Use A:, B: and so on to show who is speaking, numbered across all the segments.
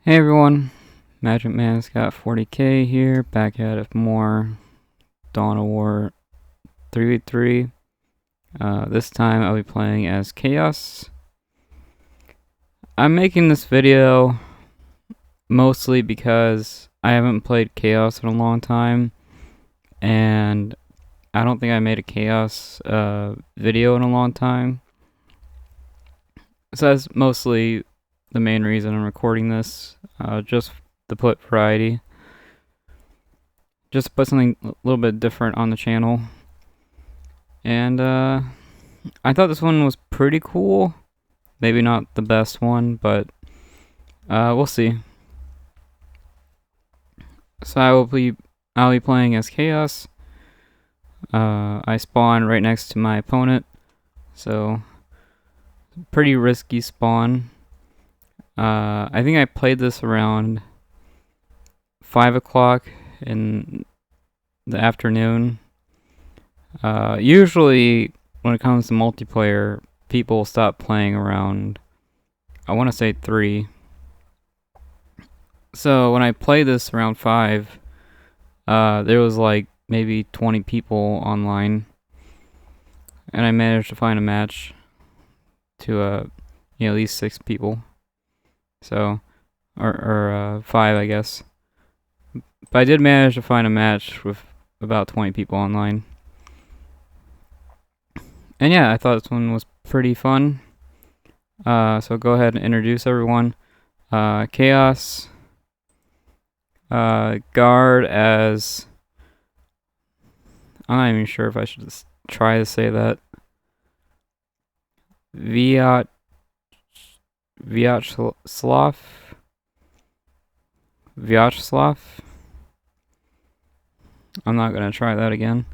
A: Hey everyone, Magic Man's got 40k here, back at it for more Dawn of War 3v3. This time I'll be playing as Chaos. I'm making this video mostly because I haven't played Chaos in a long time, and I don't think I made a Chaos video in a long time. So that's mostly the main reason I'm recording this, just to put variety. Just put something a little bit different on the channel. And I thought this one was pretty cool. Maybe not the best one, but we'll see. So I'll be playing as Chaos. I spawn right next to my opponent, so pretty risky spawn. I think I played this around 5 o'clock in the afternoon. Usually when it comes to multiplayer, people stop playing around, I want to say 3. So when I played this around 5, there was like maybe 20 people online, and I managed to find a match to at least 6 people. So, or 5, I guess. But I did manage to find a match with about 20 people online. And yeah, I thought this one was pretty fun. So go ahead and introduce everyone. Chaos. Guard as... I'm not even sure if I should just try to say that. Vyacheslav. I'm not gonna try that again.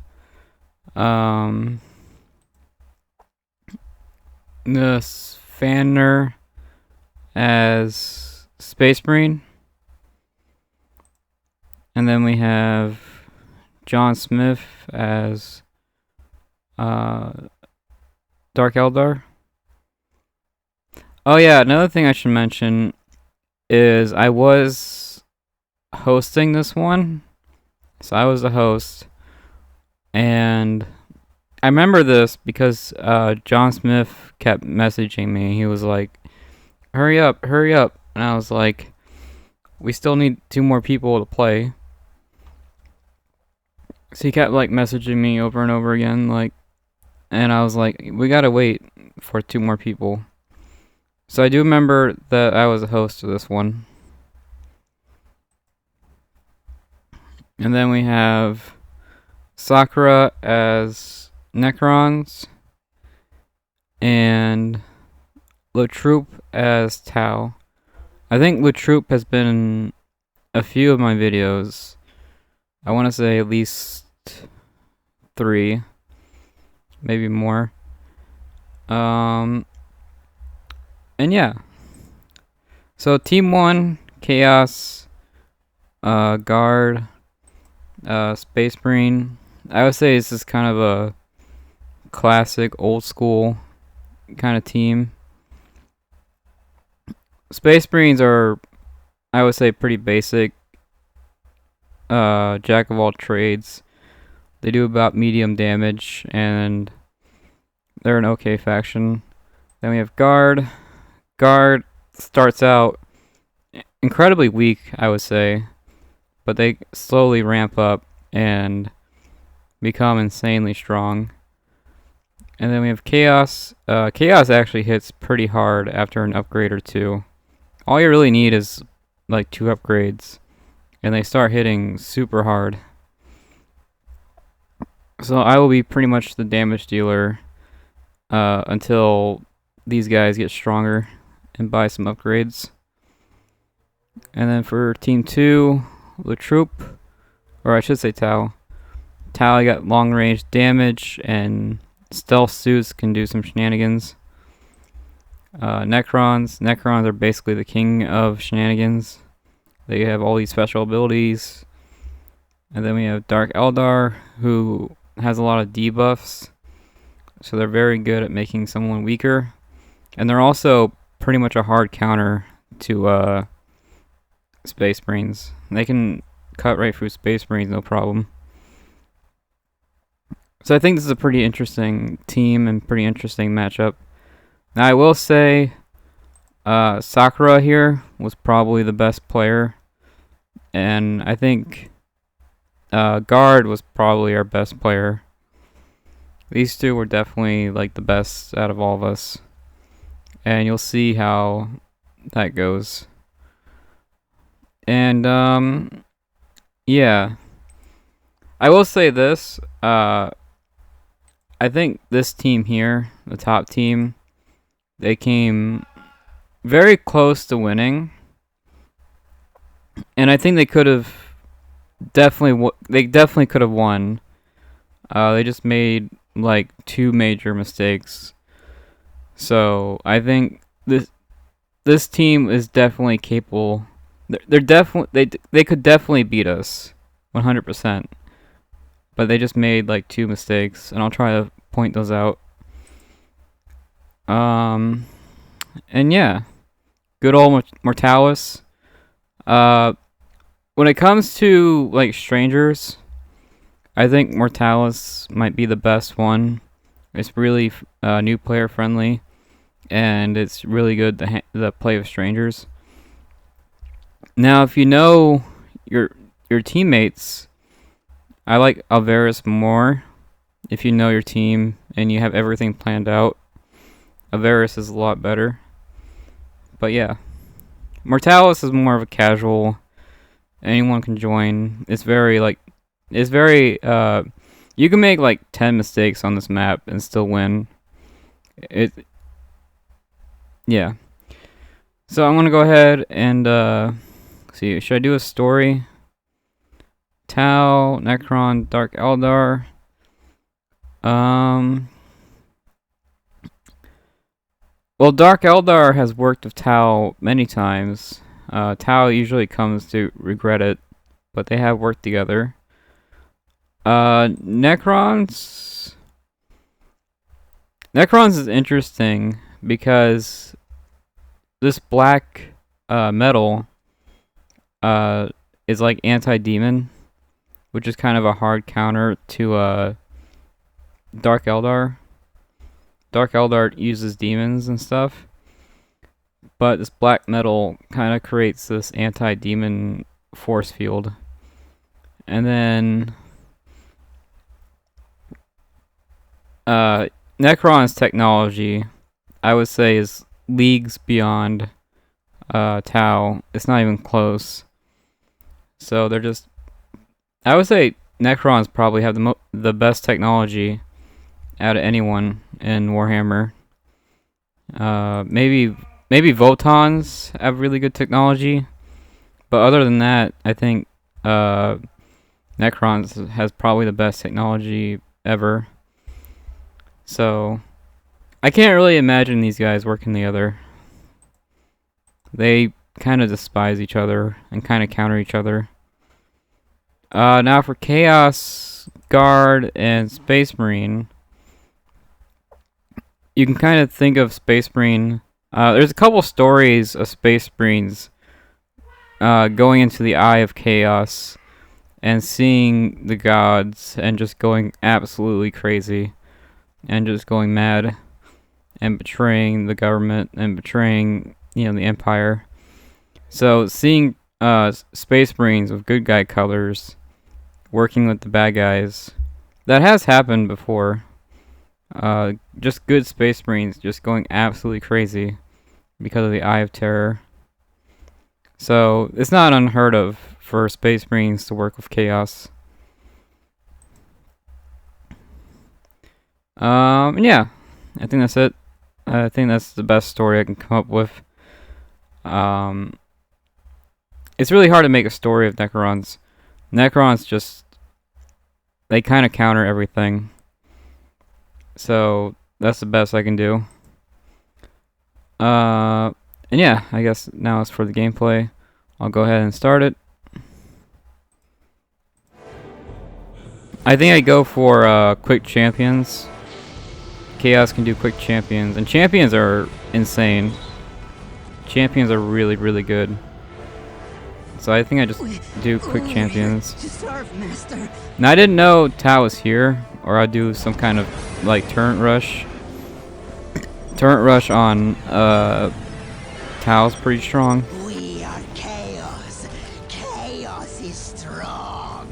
A: The Fanner as Space Marine. And then we have John Smith as Dark Eldar. Oh yeah, another thing I should mention is I was hosting this one. So I was the host, and I remember this because John Smith kept messaging me. He was like, hurry up. And I was like, we still need 2 more people to play. So he kept like messaging me over and over again, and I was like, we gotta wait for 2 more people. So I do remember that I was a host of this one. And then we have Sakura as Necrons and Latroop as Tau. I think Latroop has been in a few of my videos. I want to say at least 3, maybe more. And yeah. So Team 1, Chaos, Guard, Space Marine. I would say this is kind of a classic, old school kind of team. Space Marines are, I would say, pretty basic. Jack of all trades. They do about medium damage, and they're an okay faction. Then we have Guard. Guard starts out incredibly weak, I would say, but they slowly ramp up and become insanely strong. And then we have Chaos. Chaos actually hits pretty hard after an upgrade or 2. All you really need is like 2 upgrades, and they start hitting super hard. So I will be pretty much the damage dealer until these guys get stronger and buy some upgrades. And then for Team 2, Latroop, or I should say Tau. Tau, I got long range damage, and stealth suits can do some shenanigans. Necrons are basically the king of shenanigans. They have all these special abilities. And then we have Dark Eldar, who has a lot of debuffs, so they're very good at making someone weaker. And they're also pretty much a hard counter to Space Marines. They can cut right through Space Marines, no problem. So I think this is a pretty interesting team and pretty interesting matchup. Now I will say Sakura here was probably the best player, and I think Guard was probably our best player. These two were definitely like the best out of all of us, and you'll see how that goes. And yeah, I will say this. I think this team here, the top team, they came very close to winning, and I think they could have definitely could have won. They just made like 2 major mistakes. So I think this team is definitely capable. They're definitely they could definitely beat us 100%. But they just made like 2 mistakes, and I'll try to point those out. And yeah, good old Mortalis. When it comes to like strangers, I think Mortalis might be the best one. It's really new player friendly, and it's really good to play with strangers. Now, if you know your teammates, I like Alvarez more. If you know your team and you have everything planned out, Alvarez is a lot better. But yeah, Mortalis is more of a casual. Anyone can join. It's very you can make like 10 mistakes on this map and still win. Yeah. So I'm gonna go ahead and see. Should I do a story? Tau, Necron, Dark Eldar. Well, Dark Eldar has worked with Tau many times. Tau usually comes to regret it, but they have worked together. Necrons is interesting because this black metal is like anti-demon, which is kind of a hard counter to Dark Eldar. Dark Eldar uses demons and stuff, but this black metal kind of creates this anti-demon force field. And then Necron's technology, I would say, is leagues beyond Tau. It's not even close. So they're just, I would say Necrons probably have the best technology out of anyone in Warhammer. Maybe Votons have really good technology, but other than that, I think Necrons has probably the best technology ever. So I can't really imagine these guys working together. They kind of despise each other and kind of counter each other. Now for Chaos, Guard, and Space Marine, you can kind of think of Space Marine. There's a couple stories of Space Marines going into the Eye of Chaos and seeing the gods and just going absolutely crazy and just going mad and betraying the government and betraying, the Empire. So seeing Space Marines with good guy colors working with the bad guys, that has happened before. Just good Space Marines just going absolutely crazy because of the Eye of Terror. So it's not unheard of for Space Marines to work with Chaos. Yeah, I think that's it. I think that's the best story I can come up with. It's really hard to make a story of Necrons. Necrons just, they kind of counter everything. So that's the best I can do. And yeah, I guess now it's for the gameplay. I'll go ahead and start it. I think I go for quick champions. Chaos can do quick champions, and champions are insane. Champions are really, really good. so I think I just do quick champions. Now I didn't know Tao was here, or I'd do some kind of like turret rush. Turret rush on Tao's pretty strong.
B: We are chaos. Chaos is strong.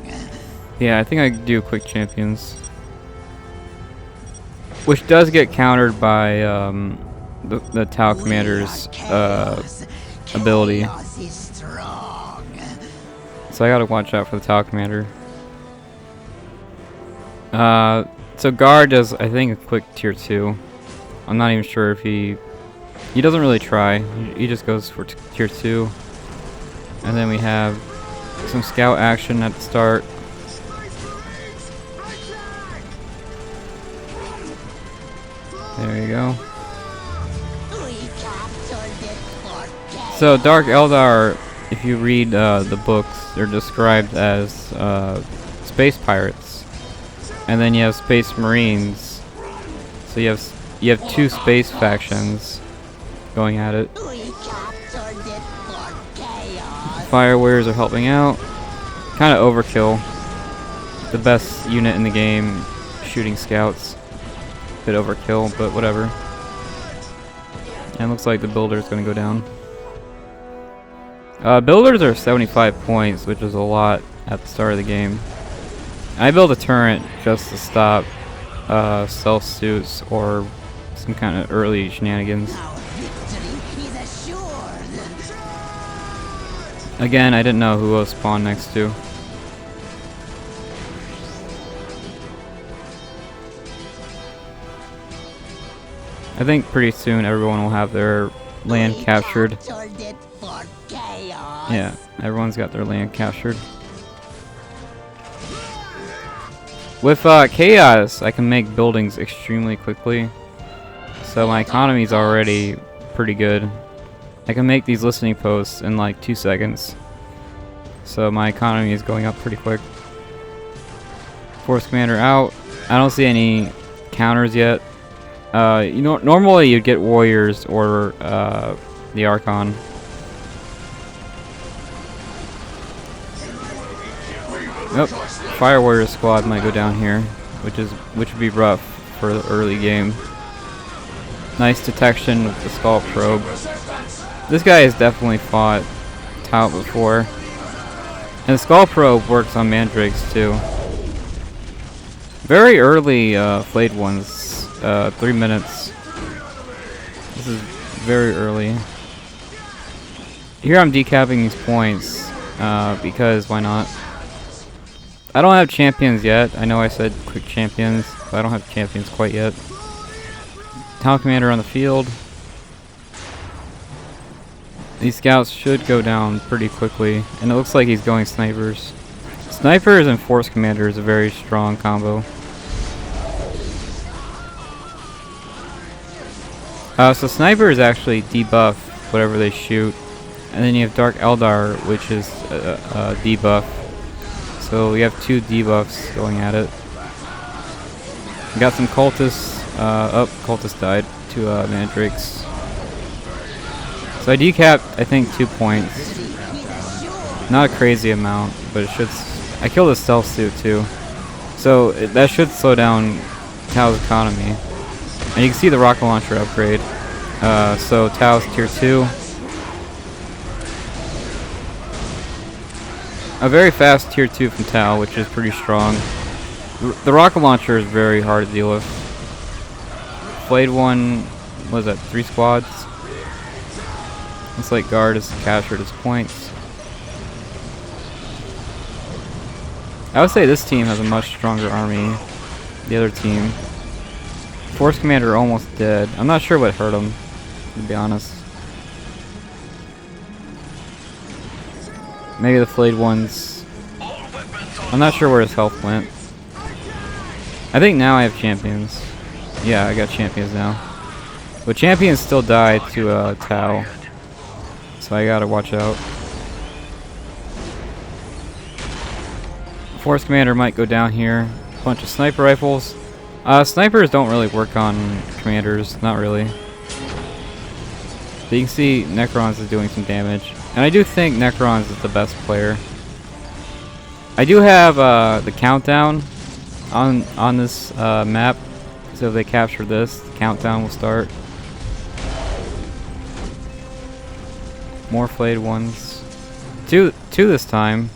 A: Yeah, I think I do quick champions. Which does get countered by the Tau commander's ability. So I gotta watch out for the Tau commander. So Guard does, I think, a quick tier 2. I'm not even sure if he doesn't really try. He just goes for tier 2. And then we have some scout action at the start. There you go. So Dark Eldar, if you read the books, they're described as space pirates, and then you have space marines. So you have two space factions going at it. Fire warriors are helping out. Kind of overkill. The best unit in the game, shooting scouts. Bit overkill, but whatever. And it looks like the builder is going to go down. Builders are 75 points, which is a lot at the start of the game. I built a turret just to stop stealth suits or some kind of early shenanigans. Again, I didn't know who will spawn next to. I think pretty soon everyone will have their land captured. Yeah, everyone's got their land captured. With Chaos, I can make buildings extremely quickly. So my economy is already pretty good. I can make these listening posts in like 2 seconds. So my economy is going up pretty quick. Force Commander out. I don't see any counters yet. You know, normally you'd get Warriors or the Archon. Nope. Fire Warrior squad might go down here, which would be rough for the early game. Nice detection with the Skull Probe. This guy has definitely fought Tout before. And the Skull Probe works on Mandrakes too. Very early flayed ones, 3 minutes. This is very early. Here I'm decapping these points, because why not? I don't have champions yet. I know I said quick champions, but I don't have champions quite yet. Town commander on the field. These scouts should go down pretty quickly, and it looks like he's going snipers. Snipers and force commander is a very strong combo. So sniper is actually debuff whatever they shoot, and then you have Dark Eldar, which is debuff. So we have 2 debuffs going at it. We got some cultists. Cultist died to Mandrakes. So I decapped, I think, 2 points. Not a crazy amount, but it should. I killed a stealth suit too, so that should slow down Tao's economy. And you can see the rocket launcher upgrade. So Tao's tier 2. A very fast tier 2 from Tao, which is pretty strong. The rocket launcher is very hard to deal with. Played one, what was that, 3 squads? Looks like Guard has captured his points. I would say this team has a much stronger army. The other team. Force Commander almost dead. I'm not sure what hurt him, to be honest. Maybe the flayed ones. I'm not sure where his health went. I think now I have champions. Yeah, I got champions now. But champions still die to Tau. So I gotta watch out. Force Commander might go down here. Bunch of sniper rifles. Snipers don't really work on commanders, not really. But you can see Necrons is doing some damage. And I do think Necrons is the best player. I do have the countdown on this map. So if they capture this, the countdown will start. More flayed ones. Two this time.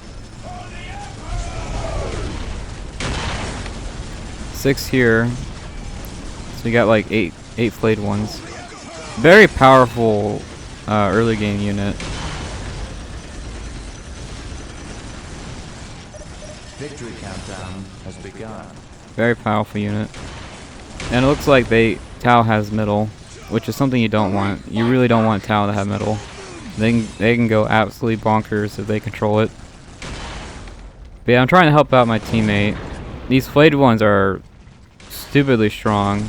A: 6 here. So we got like 8 flayed ones. Very powerful early game unit.
C: Victory countdown has begun.
A: Very powerful unit. And it looks like Tau has middle, which is something you don't want. You really don't want Tau to have middle. They can go absolutely bonkers if they control it. But yeah, I'm trying to help out my teammate. These flayed ones are stupidly strong.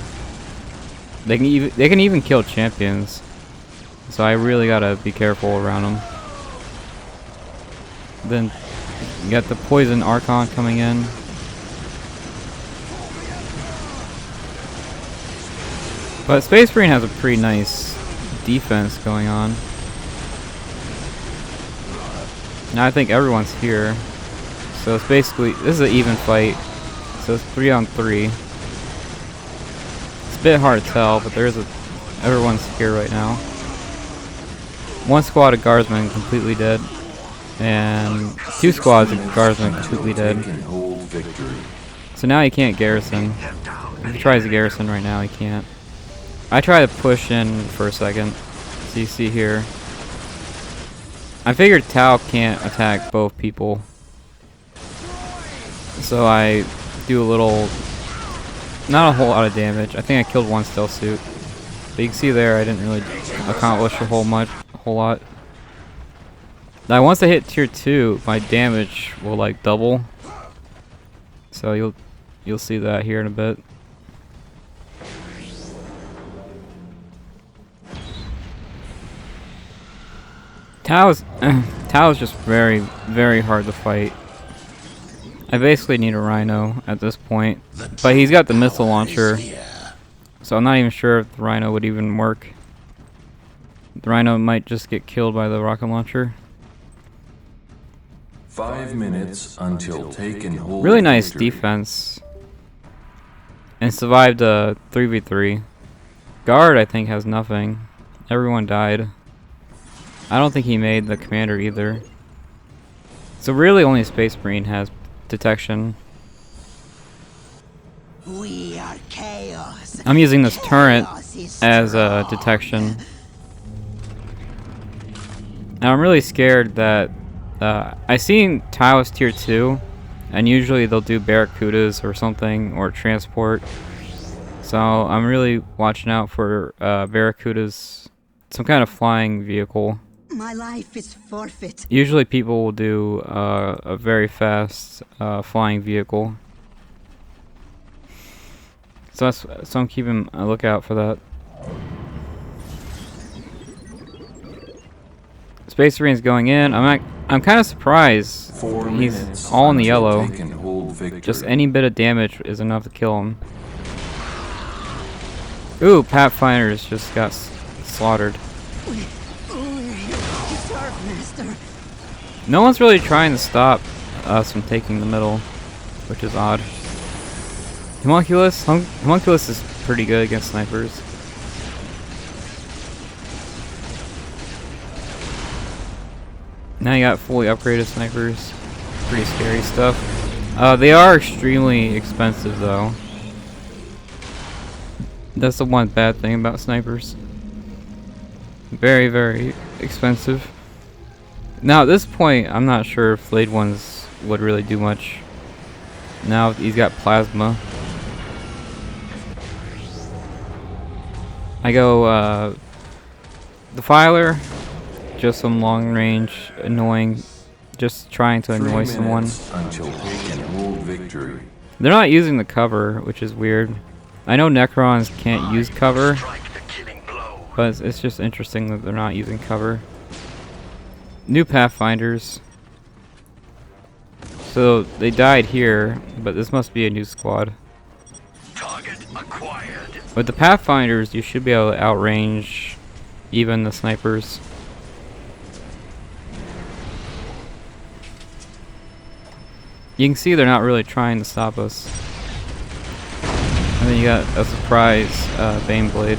A: They can even kill champions. So I really gotta be careful around them. Then you got the poison Archon coming in. But Space Marine has a pretty nice defense going on. Now I think everyone's here. So it's basically, this is an even fight. So it's 3 on 3. It's a bit hard to tell, but everyone's here right now. One squad of guardsmen completely dead. And 2 squads of guardsmen completely dead. So now he can't garrison. If he tries to garrison right now, he can't. I try to push in for a second. So you see here. I figured Tau can't attack both people. So I do a little, not a whole lot of damage. I think I killed 1 stealth suit. But you can see there I didn't really accomplish a whole lot. Now once I hit tier 2, my damage will like double. So you'll see that here in a bit. Tau is just very, very hard to fight. I basically need a Rhino at this point. But he's got the missile launcher. So I'm not even sure if the Rhino would even work. The Rhino might just get killed by the rocket launcher.
C: 5 minutes until take and hold.
A: Really nice defense. And survived a 3v3. Guard, I think, has nothing. Everyone died. I don't think he made the commander either. So really only Space Marine has detection.
B: We are chaos.
A: I'm using this turret as a detection. Now I'm really scared that I seen Tao's tier 2 and usually they'll do Barracudas or something or transport. So I'm really watching out for Barracudas, some kind of flying vehicle.
B: My life is forfeit.
A: Usually people will do a very fast flying vehicle. So I'm keeping a lookout for that. Space Marine's going in. I'm kind of surprised. He's all in the yellow. Just any bit of damage is enough to kill him. Ooh, Pathfinders just got slaughtered. No one's really trying to stop us from taking the middle, which is odd. Homunculus is pretty good against snipers. Now you got fully upgraded snipers. Pretty scary stuff. They are extremely expensive though. That's the one bad thing about snipers. Very, very expensive. Now at this point, I'm not sure if flayed ones would really do much. Now he's got plasma. I go Defiler, just some long range, annoying, just trying to annoy someone.
C: Until we can hold victory.
A: They're not using the cover, which is weird. I know Necrons can't use cover, but it's just interesting that they're not using cover. New Pathfinders. So they died here, but this must be a new squad.
D: Target acquired.
A: With the Pathfinders, you should be able to outrange even the snipers. You can see they're not really trying to stop us. And then you got a surprise Baneblade.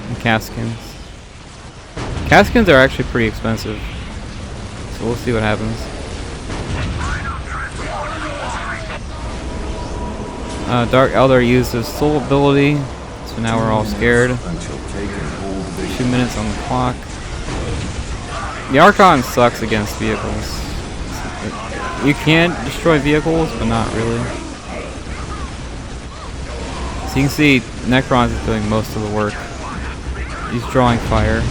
A: And Caskins. Caskins are actually pretty expensive. So we'll see what happens. Dark Elder uses Soul ability. So now we're all scared. 2 minutes on the clock. The Archon sucks against vehicles. You can destroy vehicles, but not really. So you can see Necrons is doing most of the work. He's drawing fire.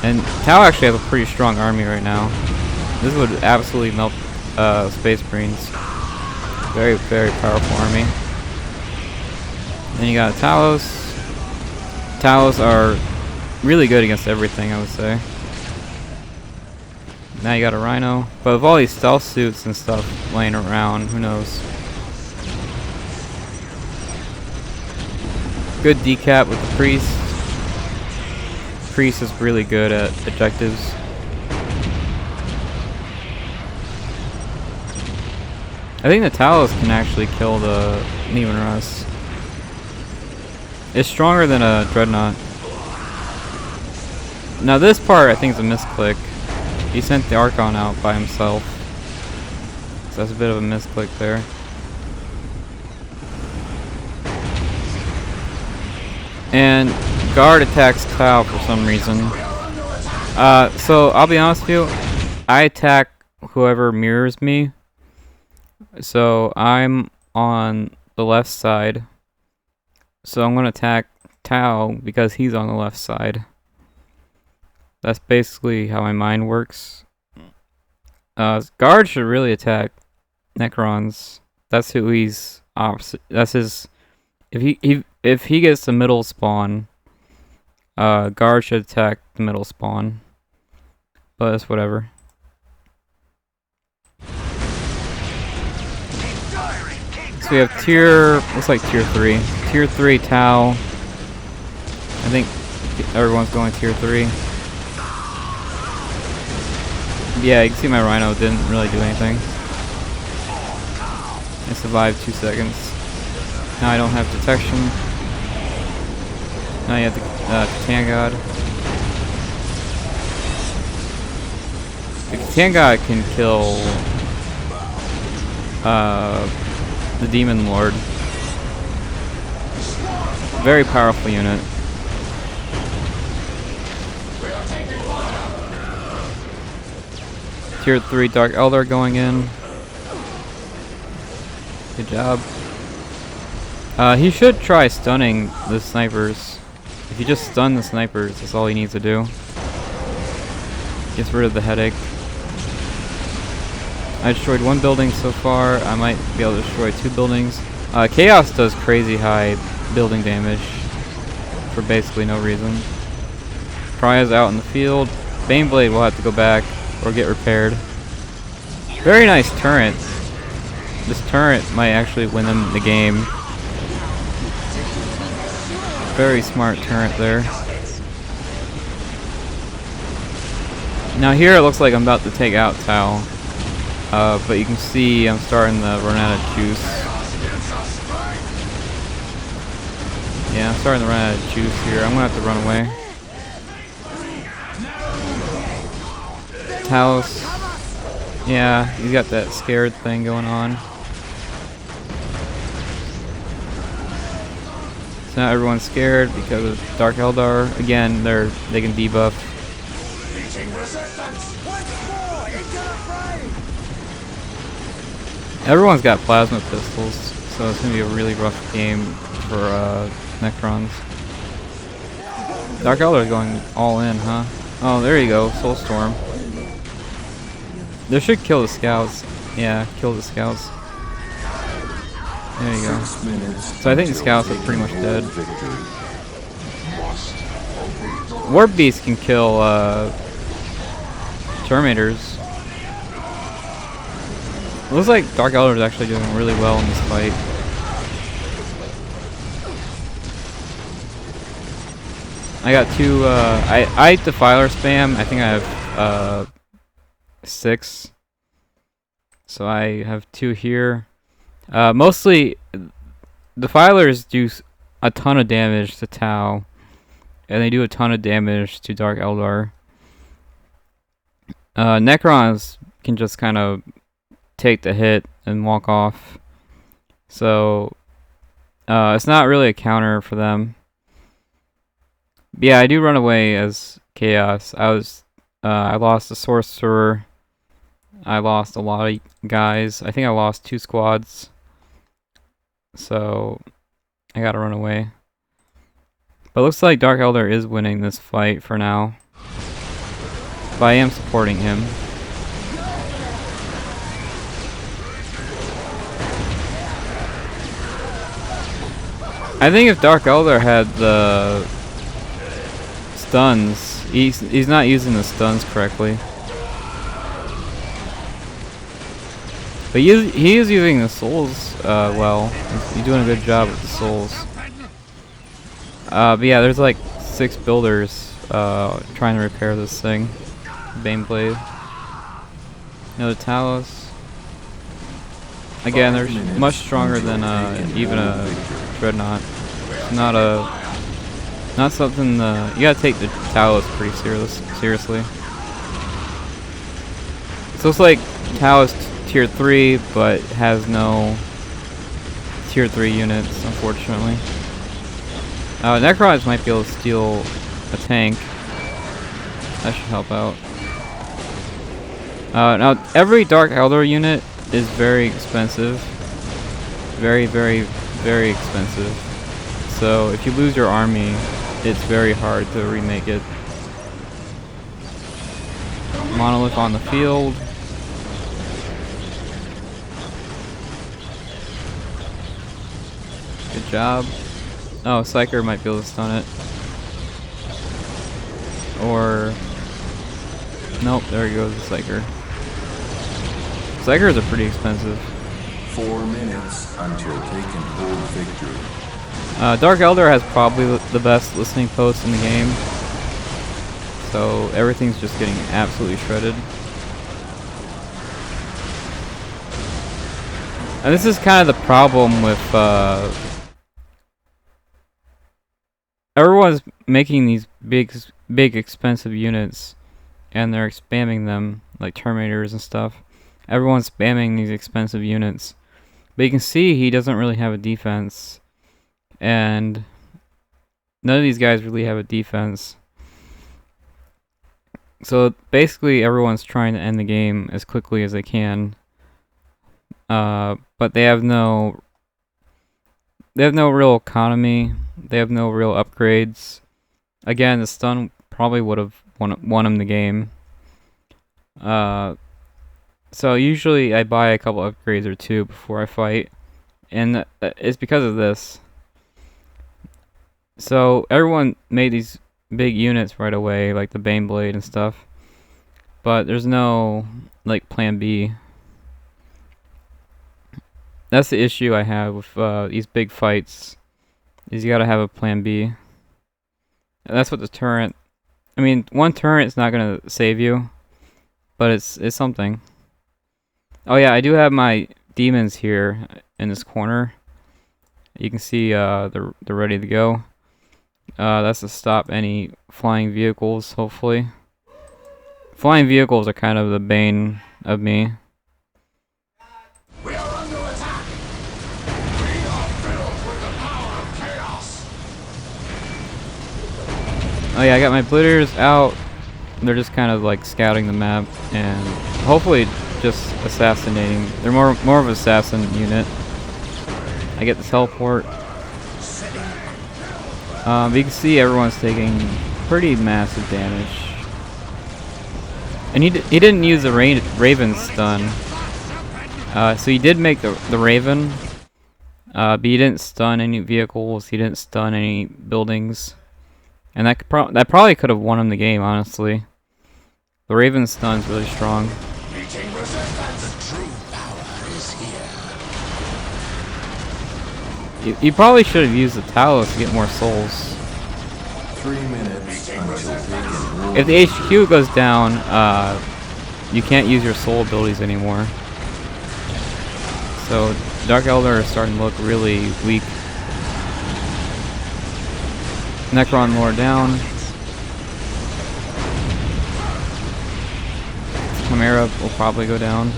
A: And Tau actually has a pretty strong army right now. This would absolutely melt Space Marines. Very, very powerful army. Then you got Talos. Talos are really good against everything, I would say. Now you got a Rhino. But with all these stealth suits and stuff laying around, who knows? Good decap with the Priest. Priest is really good at objectives. I think the Talos can actually kill the Demon Russ. It's stronger than a Dreadnought. Now this part I think is a misclick. He sent the Archon out by himself. So that's a bit of a misclick there. And Guard attacks Tau for some reason. So I'll be honest with you, I attack whoever mirrors me. So I'm on the left side. So I'm gonna attack Tau because he's on the left side. That's basically how my mind works. Guard should really attack Necrons. That's who he's opposite. That's his. If he gets the middle spawn, Guard should attack the middle spawn. But it's whatever. So we have looks like tier 3. Tier 3 Tau. I think everyone's going tier 3. Yeah, you can see my Rhino didn't really do anything. I survived 2 seconds. Now I don't have detection. Now you have the Catan God. The Catan God can kill the Demon Lord. Very powerful unit. Tier 3 Dark Elder going in. Good job. He should try stunning the snipers. If you just stun the snipers, that's all he needs to do. Gets rid of the headache. I destroyed 1 building so far. I might be able to destroy 2 buildings. Chaos does crazy high building damage for basically no reason. Priya's out in the field. Baneblade will have to go back or get repaired. Very nice turret. This turret might actually win them the game. Very smart turret there. Now here it looks like I'm about to take out Tau. But you can see I'm starting to run out of juice. Yeah, I'm starting to run out of juice here. I'm gonna have to run away. Talos. Yeah, he's got that scared thing going on. So now everyone's scared because of Dark Eldar. Again, they can debuff. Everyone's got plasma pistols, so it's gonna be a really rough game for Necrons. Dark Eldar going all in, huh? Oh, there you go, Soulstorm. They should kill the scouts. Yeah, kill the scouts. There you go. So I think the scouts are pretty much dead. Warp Beast can kill Terminators. Looks like Dark Elder is actually doing really well in this fight. I got 2, I Defiler spam. I think I have, 6. So I have 2 here. Mostly, Defilers do a ton of damage to Tau. And they do a ton of damage to Dark Eldar. Necrons can just kind of take the hit and walk off. So, it's not really a counter for them. Yeah, I do run away as Chaos. I lost a Sorcerer. I lost a lot of guys. I think I lost 2 squads. So, I gotta run away. But it looks like Dark Elder is winning this fight for now. But I am supporting him. I think if Dark Elder had the stuns, he's not using the stuns correctly. But he is using the souls well. He's doing a good job with the souls. But yeah, there's like 6 builders trying to repair this thing. Baneblade. Another Talos. Again, they're much stronger than even a Dreadnought. Not something you gotta take the Talos pretty seriously. So it's like Talos tier 3, but has no tier 3 units, unfortunately. Necrons might be able to steal a tank. That should help out. Now, every Dark Elder unit is very expensive. Very, very, very expensive. So, if you lose your army, it's very hard to remake it. Monolith on the field. Good job. Oh, Psyker might be able to stun it. Or... Nope, there he goes, the Psyker. Psykers are pretty expensive.
C: 4 minutes until they can hold victory.
A: Dark Elder has probably the best listening post in the game. So everything's just getting absolutely shredded. And this is kind of the problem with everyone's making these big expensive units and they're spamming them like Terminators and stuff. Everyone's spamming these expensive units. But you can see he doesn't really have a defense. And none of these guys really have a defense. So basically everyone's trying to end the game as quickly as they can. But they have no real economy. They have no real upgrades. Again, the stun probably would have won him the game. So usually I buy a couple upgrades or 2 before I fight. And it's because of this. So everyone made these big units right away, like the Baneblade and stuff. But there's no, like, plan B. That's the issue I have with these big fights. Is you gotta have a plan B. And that's what the turret... I mean, one turret is not gonna save you. But it's something. Oh yeah, I do have my Daemons here in this corner. You can see they're ready to go. That's to stop any flying vehicles, hopefully. Flying vehicles are kind of the bane of me.
D: We are under attack! We are filled with the power of chaos!
A: Oh yeah, I got my blitters out. They're just kind of like scouting the map and hopefully just assassinating. They're more of an assassin unit. I get the teleport. You can see everyone's taking pretty massive damage. And he didn't use the Raven stun. So he did make the Raven. But he didn't stun any vehicles. He didn't stun any buildings. And that probably could have won him the game, honestly. The Raven stun's really strong.
D: Meeting resistance. True power
A: You probably should have used the Talos to get more souls.
C: 3 minutes until taking hold.
A: If the HQ goes down, you can't use your soul abilities anymore. So Dark Elder is starting to look really weak. Necron Lord down. Chimera will probably go down.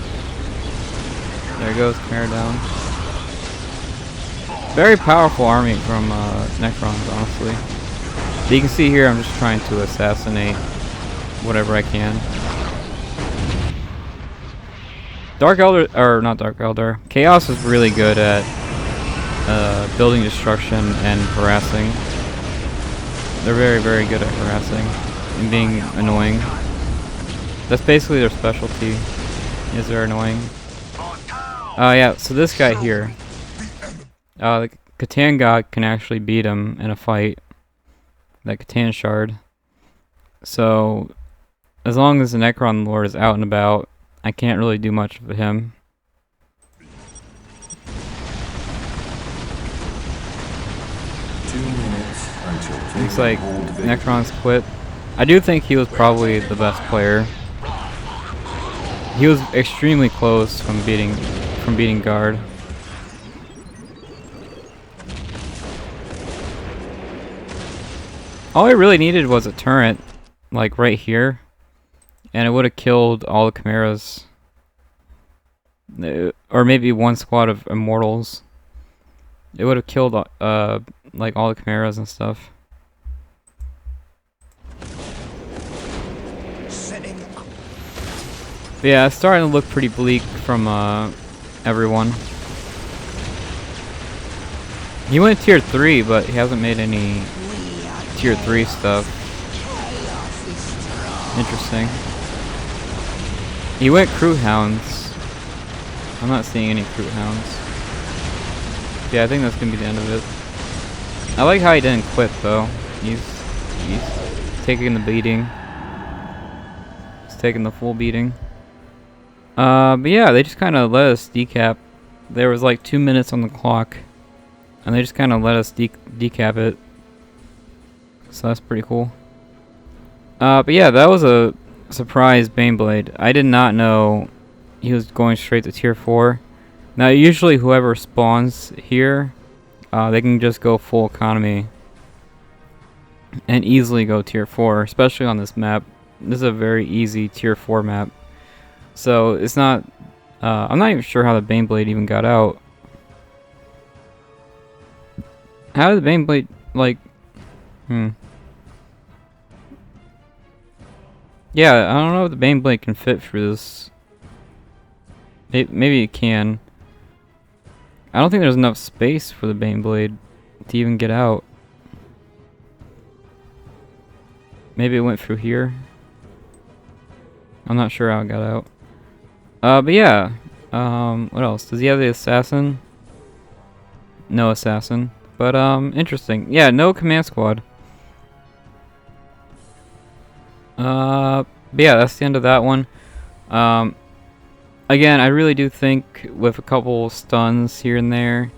A: There goes Chimera down. Very powerful army from Necrons, honestly. You can see here I'm just trying to assassinate whatever I can. Dark Elder, or not Dark Elder, Chaos is really good at building destruction and harassing. They're very, very good at harassing and being annoying. That's basically their specialty, is they're annoying. Yeah, so this guy here, the Catan God can actually beat him in a fight. That Catan Shard. So, as long as the Necron Lord is out and about, I can't really do much with him. Looks like Necron's quit. I do think he was probably the best player. He was extremely close from beating Guard. All I really needed was a turret, like right here, and it would have killed all the Chimeras. Or maybe one squad of Immortals. It would have killed like all the Chimeras and stuff. But yeah, it's starting to look pretty bleak from everyone. He went tier 3, but he hasn't made any tier 3 stuff. Interesting. He went Crew Hounds. I'm not seeing any Crew Hounds. Yeah, I think that's gonna be the end of it. I like how he didn't quit though. He's taking the beating. He's taking the full beating. But yeah, they just kind of let us decap. There was like 2 minutes on the clock, and they just kind of let us decap it. So that's pretty cool. But yeah, that was a surprise Baneblade. I did not know he was going straight to tier 4. Now usually whoever spawns here, they can just go full economy and easily go tier 4, especially on this map. This is a very easy tier 4 map. So it's not, I'm not even sure how the Baneblade even got out. How did the Baneblade, like, Yeah, I don't know if the Baneblade can fit through this. Maybe it can. I don't think there's enough space for the Baneblade to even get out. Maybe it went through here. I'm not sure how it got out. But yeah. What else? Does he have the assassin? No assassin. But interesting. Yeah, no command squad. But yeah, that's the end of that one. Again, I really do think with a couple stuns here and there,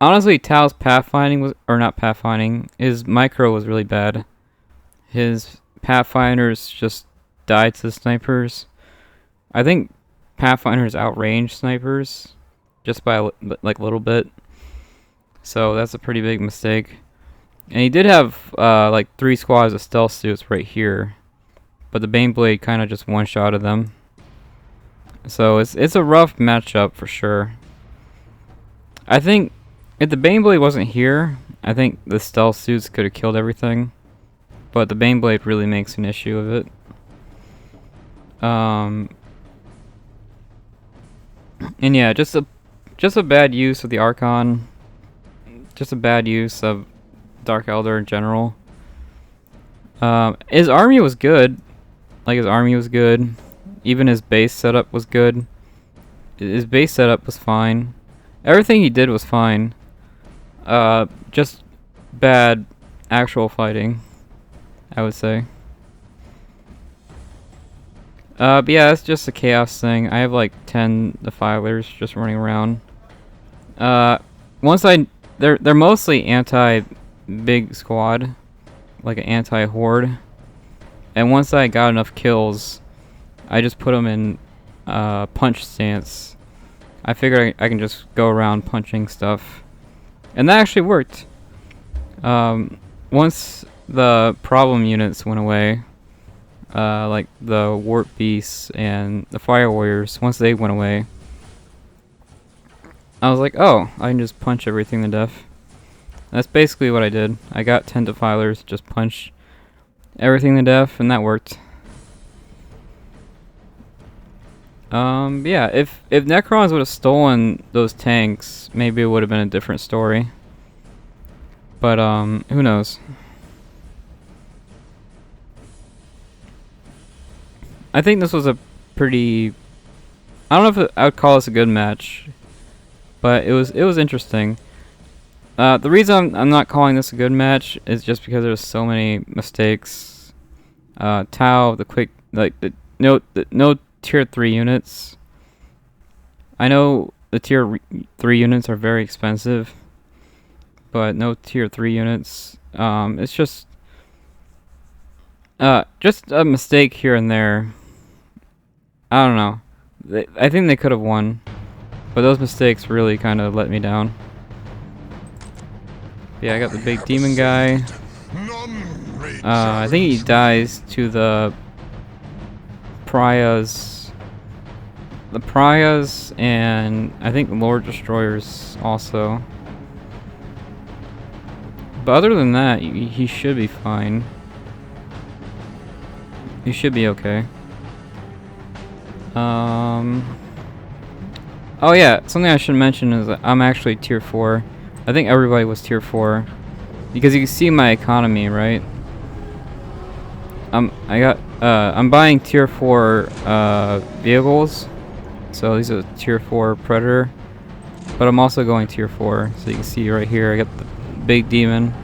A: honestly, Tao's pathfinding was, or not pathfinding, his micro was really bad. His pathfinders just died to the snipers. I think pathfinders outrange snipers just by like a little bit. So that's a pretty big mistake. And he did have like 3 squads of stealth suits right here, but the Baneblade kind of just one-shotted them. So it's a rough matchup for sure. I think if the Baneblade wasn't here, I think the stealth suits could have killed everything, but the Baneblade really makes an issue of it. And yeah, just a bad use of the Archon, just a bad use of Dark Elder in general. His army was good. Like, his army was good. Even his base setup was good. His base setup was fine. Everything he did was fine. Just bad actual fighting, I would say. But yeah, that's just a chaos thing. I have like 10 defilers just running around. Once they're mostly anti-big squad, like an anti-horde. And once I got enough kills, I just put them in punch stance. I figured I can just go around punching stuff. And that actually worked. Once the problem units went away, like the warp beasts and the fire warriors, once they went away, I was like, oh, I can just punch everything to death. That's basically what I did. I got 10 defilers, just punched everything to death, and that worked. Yeah, if Necrons would have stolen those tanks, maybe it would have been a different story. But, who knows? I think this was a pretty... I don't know if I would call this a good match, but it was interesting. The reason I'm not calling this a good match is just because there's so many mistakes. Tau, the quick... Like, no tier 3 units. I know the tier 3 units are very expensive, but no tier 3 units. It's just a mistake here and there. I don't know. I think they could have won, but those mistakes really kind of let me down. Yeah, I got the big demon guy. I think he dies to the Pariahs. The Pariahs, and I think Lord Destroyers also. But other than that, he should be fine. He should be okay. Oh yeah, something I should mention is that I'm actually tier 4. I think everybody was tier 4. Because you can see my economy, right? I'm buying tier 4 vehicles. So these are tier 4 Predator. But I'm also going tier 4. So you can see right here I got the big demon.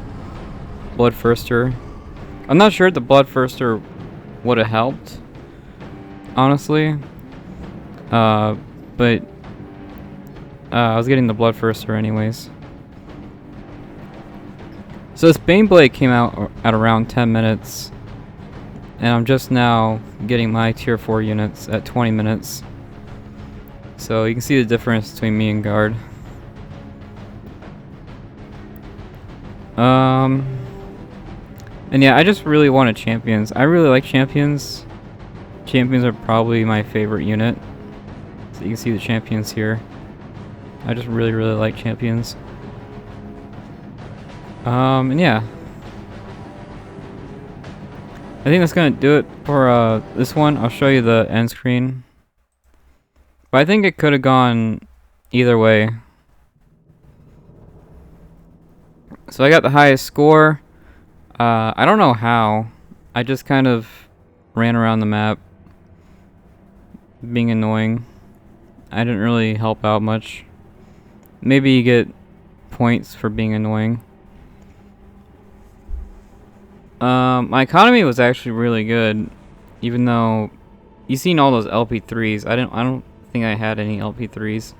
A: Bloodthirster. I'm not sure if the Bloodthirster would have helped, honestly. But I was getting the Bloodthirster anyways. So this Baneblade came out at around 10 minutes. And I'm just now getting my tier 4 units at 20 minutes. So you can see the difference between me and Guard. And yeah, I just really wanted champions. I really like champions. Champions are probably my favorite unit. So you can see the champions here. I just really like champions. And yeah. I think that's gonna do it for this one. I'll show you the end screen. But I think it could have gone either way. So I got the highest score. I don't know how. I just kind of ran around the map being annoying. I didn't really help out much. Maybe you get points for being annoying. My economy was actually really good, even though you've seen all those LP3s. I don't think I had any LP3s.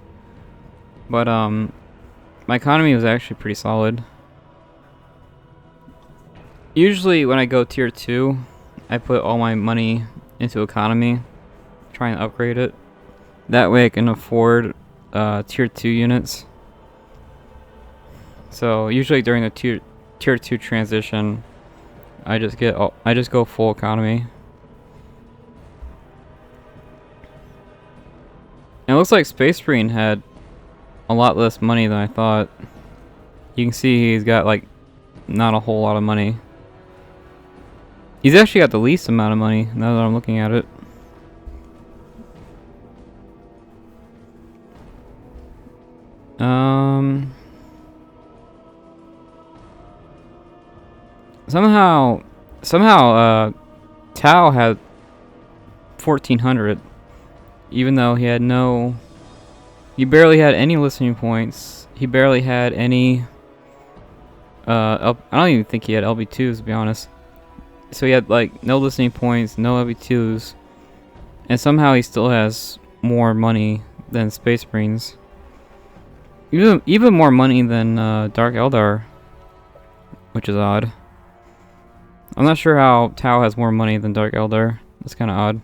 A: But my economy was actually pretty solid. Usually when I go tier 2, I put all my money into economy, try and upgrade it. That way I can afford tier 2 units. So usually during the tier 2 transition, I just go full economy. And it looks like Space Marine had a lot less money than I thought. You can see he's got like not a whole lot of money. He's actually got the least amount of money now that I'm looking at it. Somehow Tau had 1400, even though he barely had any listening points. He barely had any. I don't even think he had LB2s, to be honest. So he had like no listening points, no LB2s, And somehow he still has more money than Space Marines. Even more money than Dark Eldar, which is odd. I'm not sure how Tau has more money than Dark Eldar. That's kind of odd.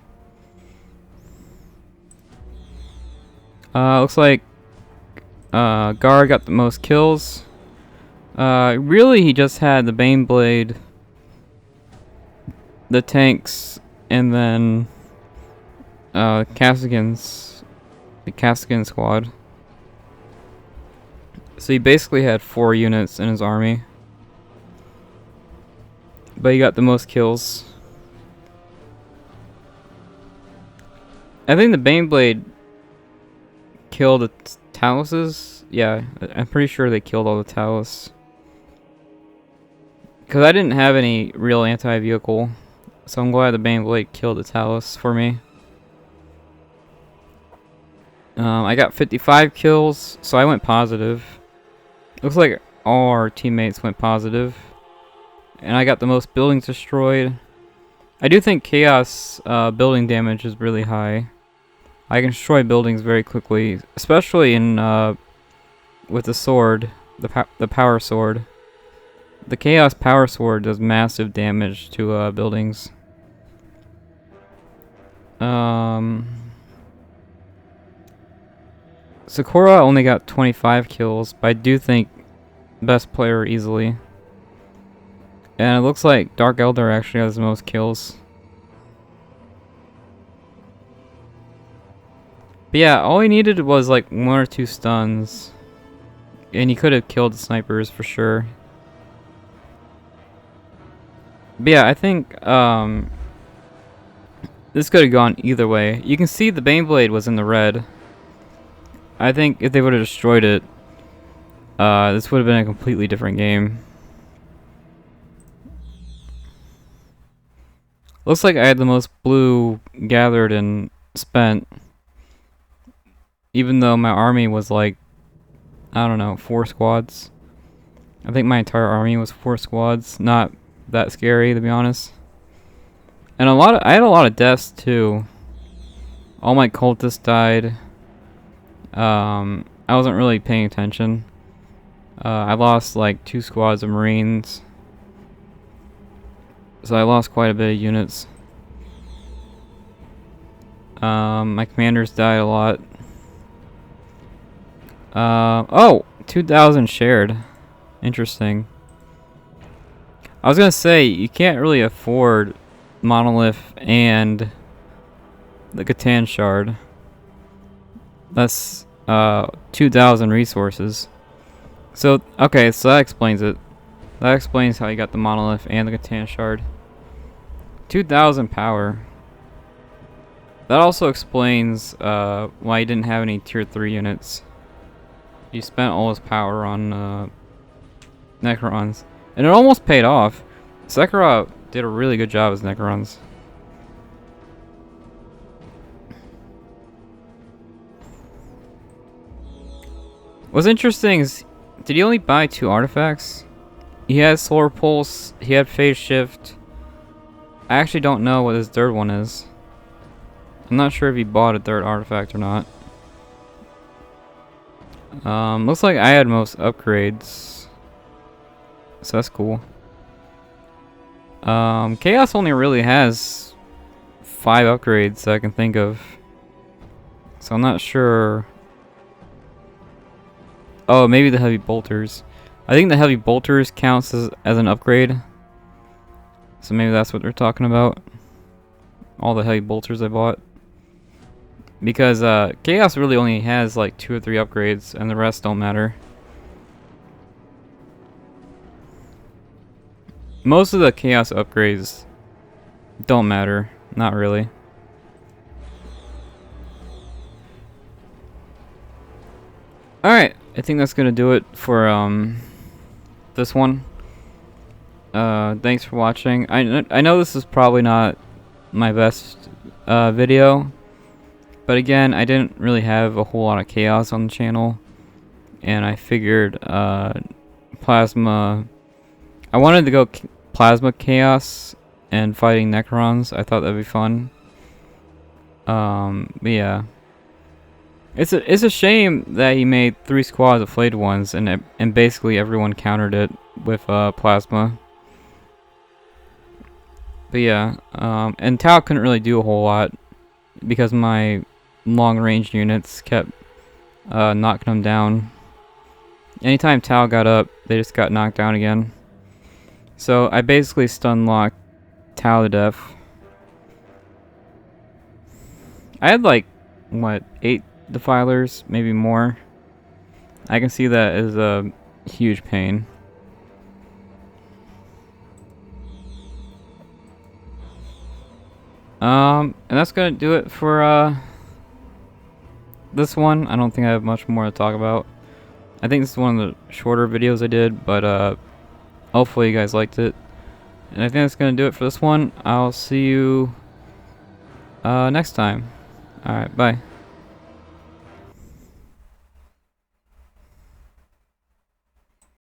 A: Looks like Guard got the most kills. Really, he just had the Baneblade, the tanks, and then the Castigan squad. So he basically had 4 units in his army. But he got the most kills. I think the Baneblade killed the Taluses. Yeah, I'm pretty sure they killed all the Talus. Because I didn't have any real anti-vehicle. So I'm glad the Baneblade killed the Talus for me. I got 55 kills, so I went positive. Looks like all our teammates went positive. And I got the most buildings destroyed. I do think Chaos building damage is really high. I can destroy buildings very quickly, especially in with the sword, the power sword. The Chaos power sword does massive damage to buildings. Sakura only got 25 kills, but I do think best player easily. And it looks like Dark Eldar actually has the most kills. But yeah, all he needed was like 1 or 2 stuns. And he could have killed the snipers for sure. But yeah, I think this could have gone either way. You can see the Baneblade was in the red. I think if they would have destroyed it, this would have been a completely different game. Looks like I had the most blue gathered and spent. Even though my army was like, I don't know, 4 squads. I think my entire army was 4 squads. Not that scary, to be honest. And I had a lot of deaths too. All my cultists died. I wasn't really paying attention. I lost like 2 squads of Marines. So I lost quite a bit of units. My commanders died a lot. Oh, 2,000 shared. Interesting. I was gonna say, you can't really afford Monolith and the Catan shard. That's 2,000 resources. So, okay, so that explains it. That explains how you got the Monolith and the Catan shard. 2,000 power. That also explains why you didn't have any tier 3 units. You spent all his power on Necrons. And it almost paid off. Sekirot did a really good job as Necrons. What's interesting is, did he only buy 2 artifacts? He had Solar Pulse, he had Phase Shift. I actually don't know what his third one is. I'm not sure if he bought a third artifact or not. Looks like I had most upgrades. So that's cool. Chaos only really has 5 upgrades that I can think of. So I'm not sure. Oh, maybe the heavy bolters. I think the heavy bolters counts as an upgrade. So maybe that's what they're talking about. All the heavy bolters I bought. Because Chaos really only has like 2 or 3 upgrades and the rest don't matter. Most of the Chaos upgrades don't matter. Not really. Alright, I think that's gonna do it for this one. Thanks for watching. I know this is probably not my best video, but again, I didn't really have a whole lot of Chaos on the channel, and I figured Plasma. I wanted to go Plasma Chaos and fighting Necrons. I thought that'd be fun. But yeah. It's a shame that he made 3 squads of flayed ones and basically everyone countered it with plasma. But yeah, and Tau couldn't really do a whole lot because my long range units kept knocking them down. Anytime Tau got up, they just got knocked down again. So I basically stun locked Tau to death. I had like, what, 8 defilers, maybe more. I can see that as a huge pain. And that's gonna do it for this one. I don't think I have much more to talk about. I think this is one of the shorter videos I did, but hopefully you guys liked it. And I think that's gonna do it for this one. I'll see you next time. Alright, bye.